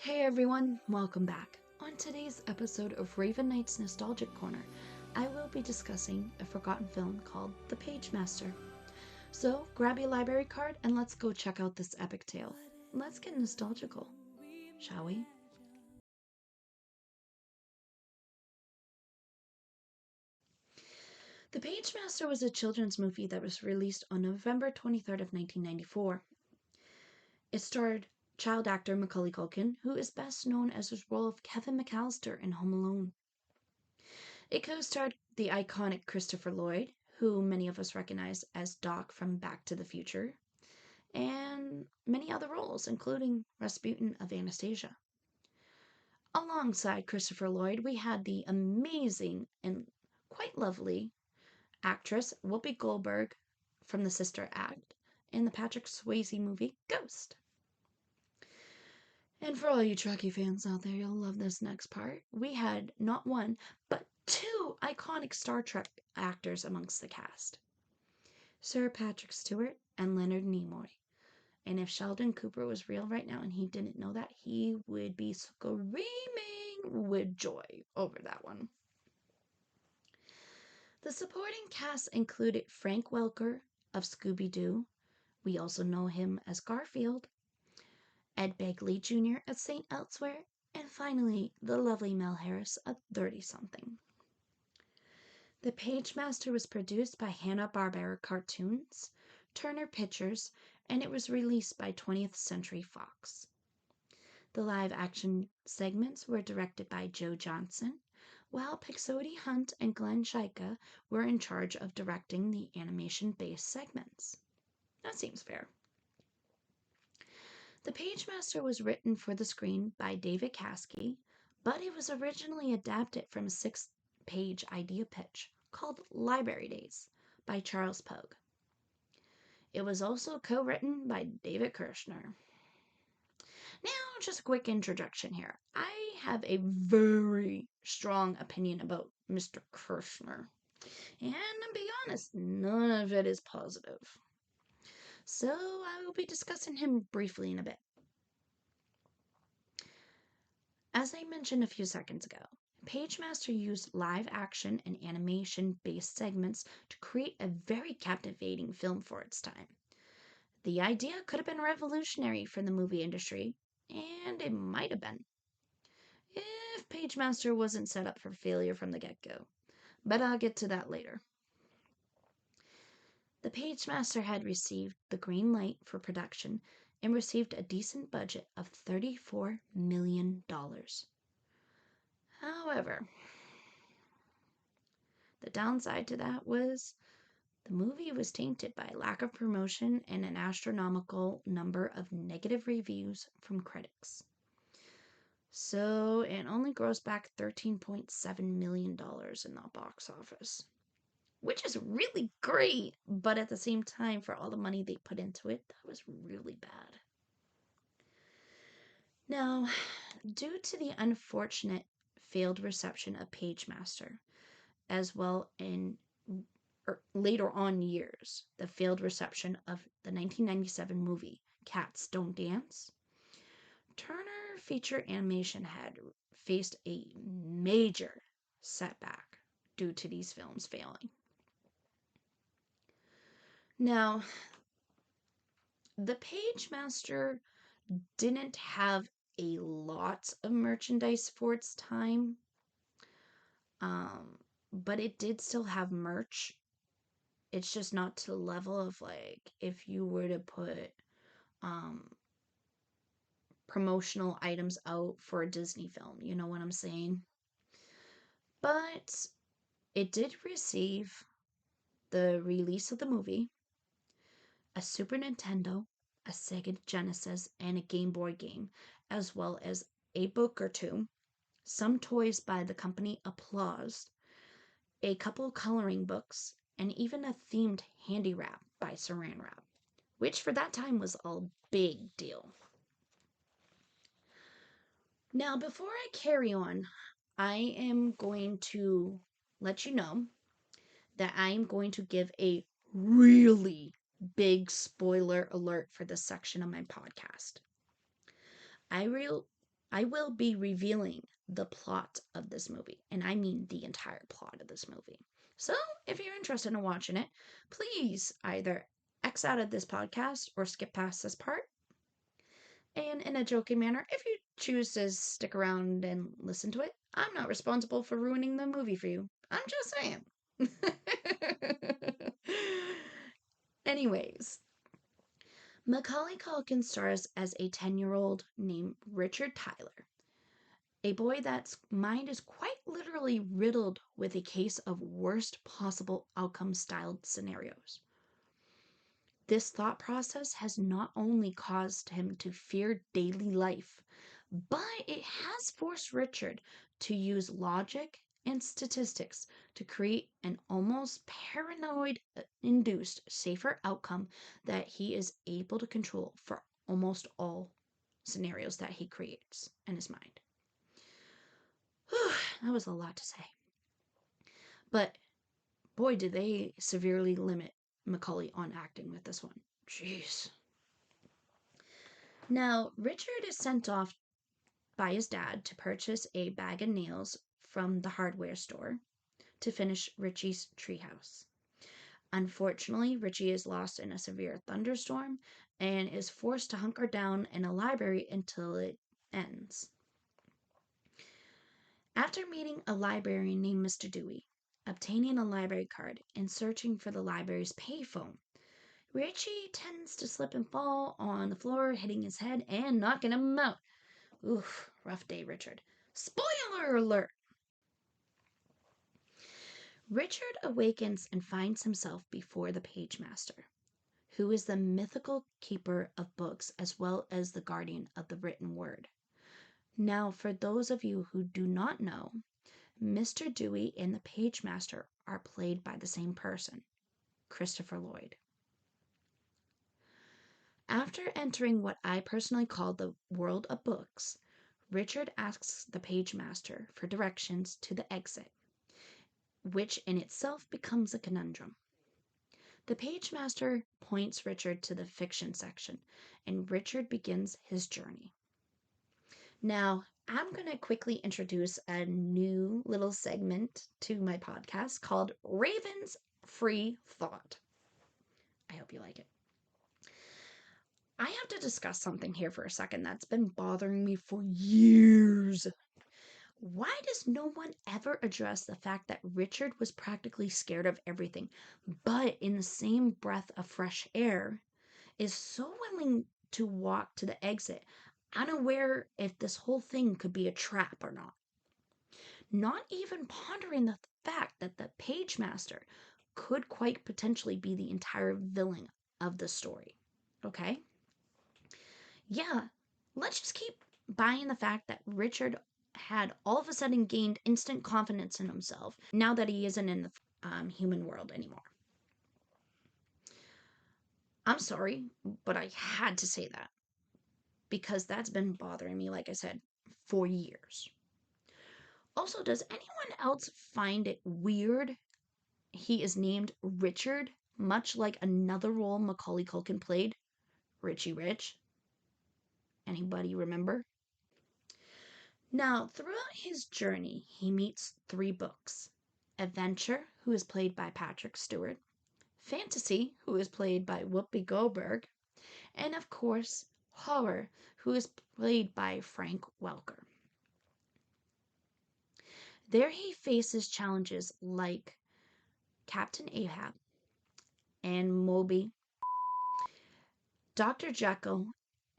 Hey everyone, welcome back. On today's episode of Raven Knight's Nostalgic Corner, I will be discussing a forgotten film called The PageMaster. So grab your library card and let's go check out this epic tale. Let's get nostalgical, shall we? The PageMaster was a children's movie that was released on November 23rd of 1994. It starred child actor MaCauley Culkin, who is best known as his role of Kevin McAllister in Home Alone. It co-starred the iconic Christopher Lloyd, who many of us recognize as Doc from Back to the Future, and many other roles, including Rasputin of Anastasia. Alongside Christopher Lloyd, we had the amazing and quite lovely actress Whoopi Goldberg from the Sister Act in the Patrick Swayze movie Ghost. And for all you Trekkie fans out there, you'll love this next part. We had not one, but two iconic Star Trek actors amongst the cast. Sir Patrick Stewart and Leonard Nimoy. And if Sheldon Cooper was real right now and he didn't know that, he would be screaming with joy over that one. The supporting cast included Frank Welker of Scooby-Doo. We also know him as Garfield. Ed Begley Jr. as St. Elsewhere, and finally, the lovely Mel Harris of 30-something. The PageMaster was produced by Hanna-Barbera Cartoons, Turner Pictures, and it was released by 20th Century Fox. The live-action segments were directed by Joe Johnson, while Pixote Hunt and Glenn Shika were in charge of directing the animation-based segments. That seems fair. The PageMaster was written for the screen by David Caskey, but it was originally adapted from a 6-page idea pitch called Library Days by Charles Pogue. It was also co-written by David Kirshner. Now, just a quick introduction here. I have a very strong opinion about Mr. Kirshner. And to be honest, none of it is positive. So I will be discussing him briefly in a bit. As I mentioned a few seconds ago, PageMaster used live action and animation based segments to create a very captivating film for its time. The idea could have been revolutionary for the movie industry, and it might have been, if PageMaster wasn't set up for failure from the get-go. But I'll get to that later. The PageMaster had received the green light for production and received a decent budget of $34 million. However, the downside to that was the movie was tainted by lack of promotion and an astronomical number of negative reviews from critics. So it only grossed back $13.7 million in the box office, which is really great, but at the same time, for all the money they put into it, that was really bad. Now, due to the unfortunate failed reception of PageMaster, as well in later on years, the failed reception of the 1997 movie Cats Don't Dance, Turner Feature Animation had faced a major setback due to these films failing. Now, the PageMaster didn't have a lot of merchandise for its time, but it did still have merch. It's just not to the level of, like, if you were to put promotional items out for a Disney film, you know what I'm saying? But it did receive the release of the movie, a Super Nintendo, a Sega Genesis, and a Game Boy game, as well as a book or two, some toys by the company Applause, a couple coloring books, and even a themed handy wrap by Saran Wrap, which for that time was a big deal. Now, before I carry on, I am going to let you know that I am going to give a really big spoiler alert for this section of my podcast. I I will be revealing the plot of this movie, and I mean the entire plot of this movie. So, if you're interested in watching it, please either X out of this podcast or skip past this part. And in a joking manner, if you choose to stick around and listen to it, I'm not responsible for ruining the movie for you. I'm just saying. Anyways, MaCauley Culkin stars as a 10-year-old named Richard Tyler, a boy that's mind is quite literally riddled with a case of worst possible outcome styled scenarios. This thought process has not only caused him to fear daily life, but it has forced Richard to use logic and statistics to create an almost paranoid induced safer outcome that he is able to control for almost all scenarios that he creates in his mind. That was a lot to say. But boy, did they severely limit MaCauley on acting with this one. Jeez. Now, Richard is sent off by his dad to purchase a bag of nails from the hardware store to finish Richie's treehouse. Unfortunately, Richie is lost in a severe thunderstorm and is forced to hunker down in a library until it ends. After meeting a librarian named Mr. Dewey, obtaining a library card, and searching for the library's payphone, Richie tends to slip and fall on the floor, hitting his head and knocking him out. Oof, rough day, Richard. Spoiler alert! Richard awakens and finds himself before the PageMaster, who is the mythical keeper of books as well as the guardian of the written word. Now, for those of you who do not know, Mr. Dewey and the PageMaster are played by the same person, Christopher Lloyd. After entering what I personally call the world of books, Richard asks the PageMaster for directions to the exit, which in itself becomes a conundrum. The PageMaster points Richard to the fiction section, and Richard begins his journey. Now, I'm going to quickly introduce a new little segment to my podcast called Raven's Free Thought. I hope you like it. I have to discuss something here for a second that's been bothering me for years. Why does no one ever address the fact that Richard was practically scared of everything, but in the same breath of fresh air, is so willing to walk to the exit, unaware if this whole thing could be a trap or not? Not even pondering the fact that the PageMaster could quite potentially be the entire villain of the story. Okay? Yeah, let's just keep buying the fact that Richard had all of a sudden gained instant confidence in himself now that he isn't in the human world anymore. I'm sorry, but I had to say that because that's been bothering me, like I said, for years. Also, does anyone else find it weird he is named Richard, much like another role MaCauley Culkin played, Richie Rich? Anybody remember? Now, throughout his journey, he meets 3 books. Adventure, who is played by Patrick Stewart, Fantasy, who is played by Whoopi Goldberg, and of course, Horror, who is played by Frank Welker. There he faces challenges like Captain Ahab and Moby, Dr. Jekyll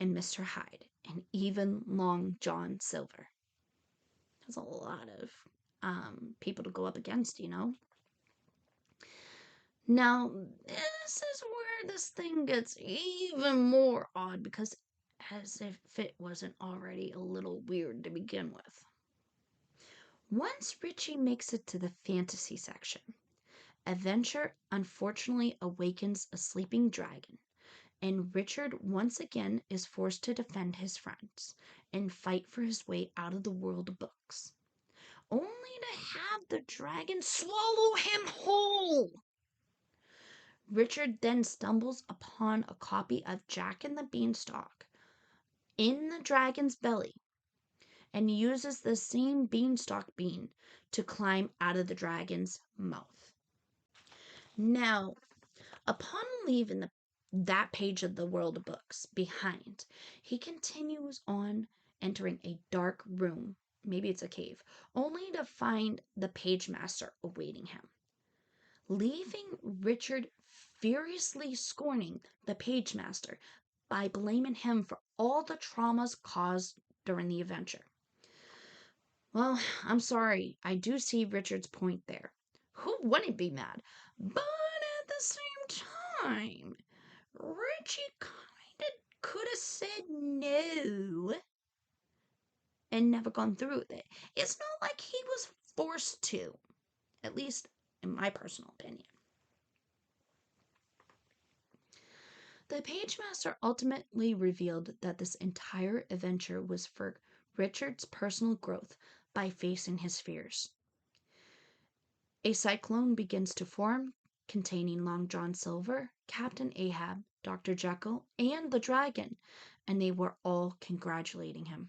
and Mr. Hyde, and even Long John Silver. That's a lot of people to go up against, you know? Now, this is where this thing gets even more odd because as if it wasn't already a little weird to begin with. Once Richie makes it to the fantasy section, Adventure unfortunately awakens a sleeping dragon, and Richard once again is forced to defend his friends and fight for his way out of the world of books, only to have the dragon swallow him whole. Richard then stumbles upon a copy of Jack and the Beanstalk in the dragon's belly, and uses the same beanstalk bean to climb out of the dragon's mouth. Now, upon leaving that page of the world of books behind, he continues on entering a dark room, maybe it's a cave, only to find the PageMaster awaiting him, leaving Richard furiously scorning the PageMaster by blaming him for all the traumas caused during the adventure. Well, I'm sorry, I do see Richard's point there. Who wouldn't be mad? But at the same time, Richie kinda could have said no and never gone through with it. It's not like he was forced to, at least in my personal opinion. The PageMaster ultimately revealed that this entire adventure was for Richard's personal growth by facing his fears. A cyclone begins to form, containing Long John Silver, Captain Ahab, Dr. Jekyll, and the dragon, and they were all congratulating him.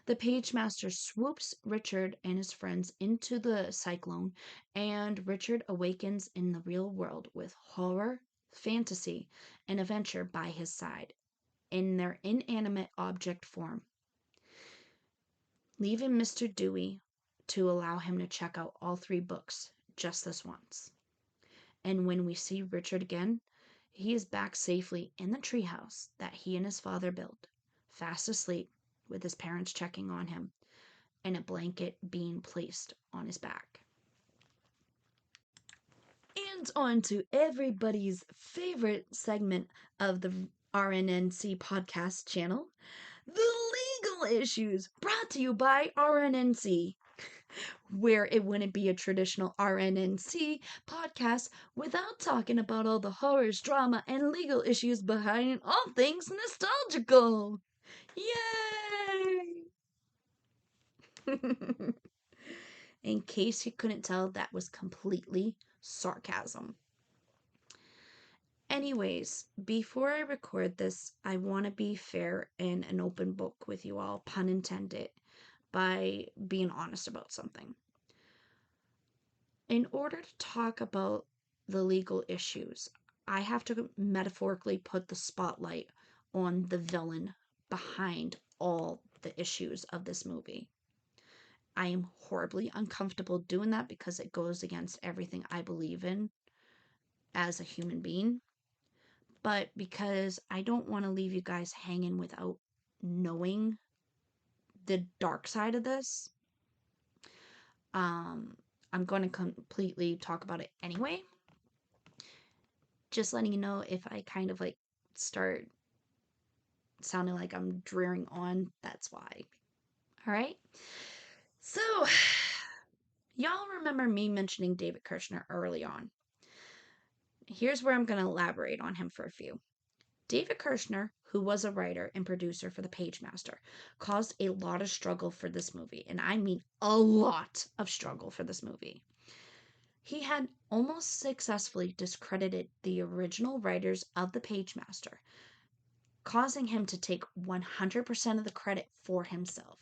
The PageMaster swoops Richard and his friends into the cyclone, and Richard awakens in the real world with horror, fantasy, and adventure by his side, in their inanimate object form, leaving Mr. Dewey to allow him to check out all 3 books just this once. And when we see Richard again, he is back safely in the treehouse that he and his father built, fast asleep, with his parents checking on him, and a blanket being placed on his back. And on to everybody's favorite segment of the RNNC podcast channel, the legal issues, brought to you by RNNC, where it wouldn't be a traditional RNNC podcast without talking about all the horrors, drama, and legal issues behind all things nostalgical. Yay! In case you couldn't tell, that was completely sarcasm. Anyways, before I record this, I want to be fair and an open book with you all, pun intended, by being honest about something. In order to talk about the legal issues, I have to metaphorically put the spotlight on the villain behind all the issues of this movie. I am horribly uncomfortable doing that because it goes against everything I believe in as a human being. But because I don't want to leave you guys hanging without knowing the dark side of this, I'm going to completely talk about it anyway. Just letting you know if I kind of start sounding like I'm drearing on, that's why. All right? So, y'all remember me mentioning David Kirshner early on. Here's where I'm going to elaborate on him for a few. David Kirshner, who was a writer and producer for the PageMaster, caused a lot of struggle for this movie, and I mean a lot of struggle for this movie. He had almost successfully discredited the original writers of the PageMaster, causing him to take 100% of the credit for himself.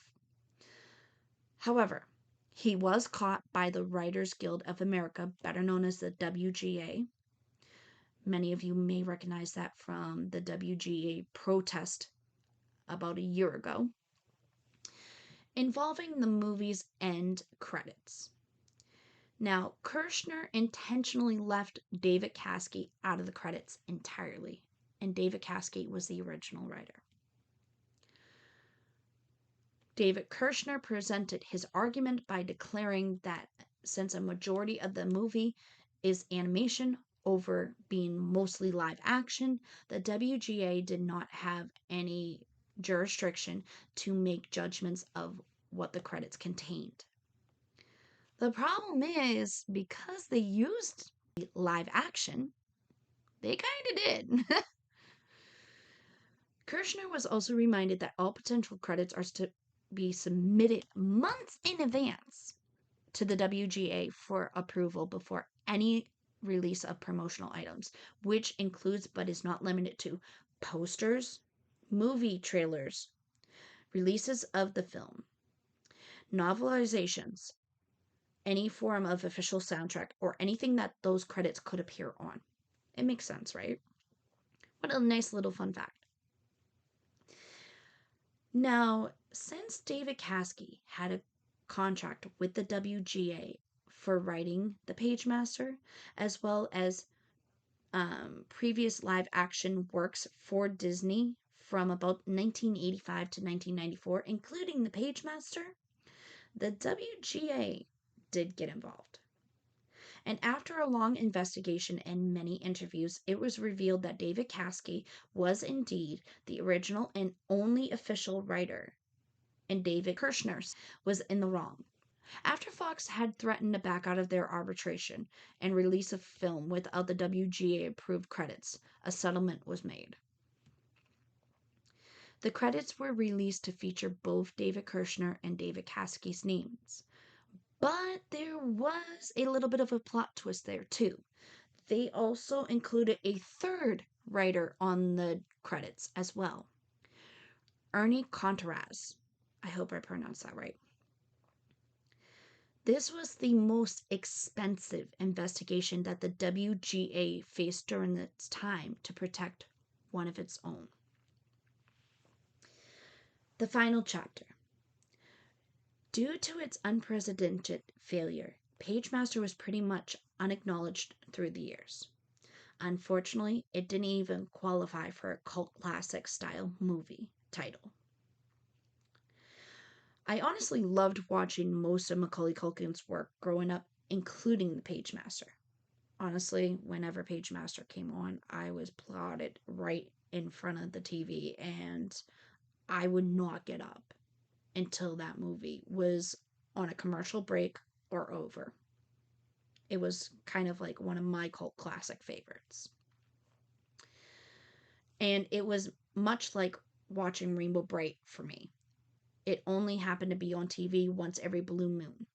However, he was caught by the Writers Guild of America, better known as the WGA. Many of you may recognize that from the WGA protest about a year ago, involving the movie's end credits. Now, Kirshner intentionally left David Caskey out of the credits entirely, and David Caskey was the original writer. David Kirshner presented his argument by declaring that since a majority of the movie is animation over being mostly live action, the WGA did not have any jurisdiction to make judgments of what the credits contained. The problem is, because they used live action, they kind of did. Kirshner was also reminded that all potential credits are to be submitted months in advance to the WGA for approval before any release of promotional items, which includes but is not limited to posters, movie trailers, Releases of the film, novelizations, any form of official soundtrack, or anything that those credits could appear on. It makes sense, right? What a nice little fun fact. Now, since David Caskey had a contract with the WGA for writing the PageMaster, as well as previous live action works for Disney from about 1985 to 1994, including the PageMaster, the WGA did get involved. And after a long investigation and many interviews, it was revealed that David Caskey was indeed the original and only official writer, and David Kirshner was in the wrong. After Fox had threatened to back out of their arbitration and release a film without the WGA approved credits, a settlement was made. The credits were released to feature both David Kirshner and David Caskey's names. But there was a little bit of a plot twist there, too. They also included a third writer on the credits as well, Ernie Contreras. I hope I pronounced that right. This was the most expensive investigation that the WGA faced during its time to protect one of its own. The final chapter. Due to its unprecedented failure, PageMaster was pretty much unacknowledged through the years. Unfortunately, it didn't even qualify for a cult classic style movie title. I honestly loved watching most of MaCauley Culkin's work growing up, including the PageMaster. Honestly, whenever PageMaster came on, I was plotted right in front of the TV, and I would not get up until that movie was on a commercial break or over. It was kind of like one of my cult classic favorites. And it was much like watching Rainbow Bright for me. It only happened to be on TV once every blue moon.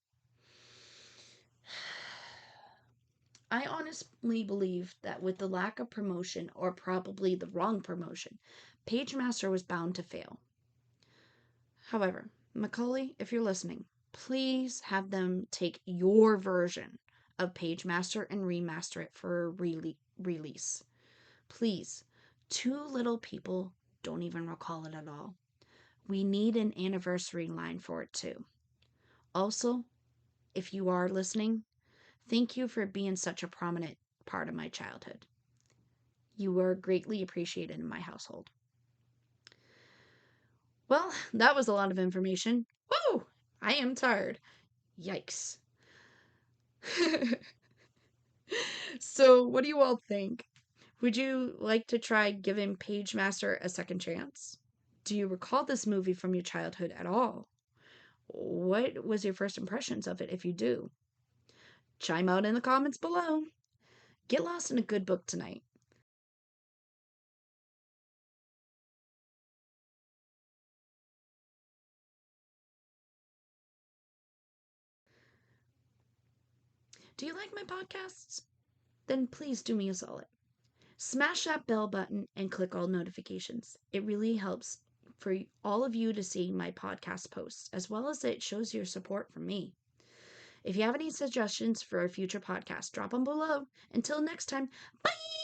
I honestly believe that with the lack of promotion, or probably the wrong promotion, PageMaster was bound to fail. However, MaCauley, if you're listening, please have them take your version of PageMaster and remaster it for release. Please. Too little people don't even recall it at all. We need an anniversary line for it too. Also, if you are listening, thank you for being such a prominent part of my childhood. You were greatly appreciated in my household. Well, that was a lot of information. Woo! I am tired. Yikes. So, what do you all think? Would you like to try giving PageMaster a second chance? Do you recall this movie from your childhood at all? What was your first impressions of it if you do? Chime out in the comments below. Get lost in a good book tonight. Do you like my podcasts? Then please do me a solid. Smash that bell button and click all notifications. It really helps for all of you to see my podcast posts, as well as it shows your support from me. If you have any suggestions for a future podcast, drop them below. Until next time, bye!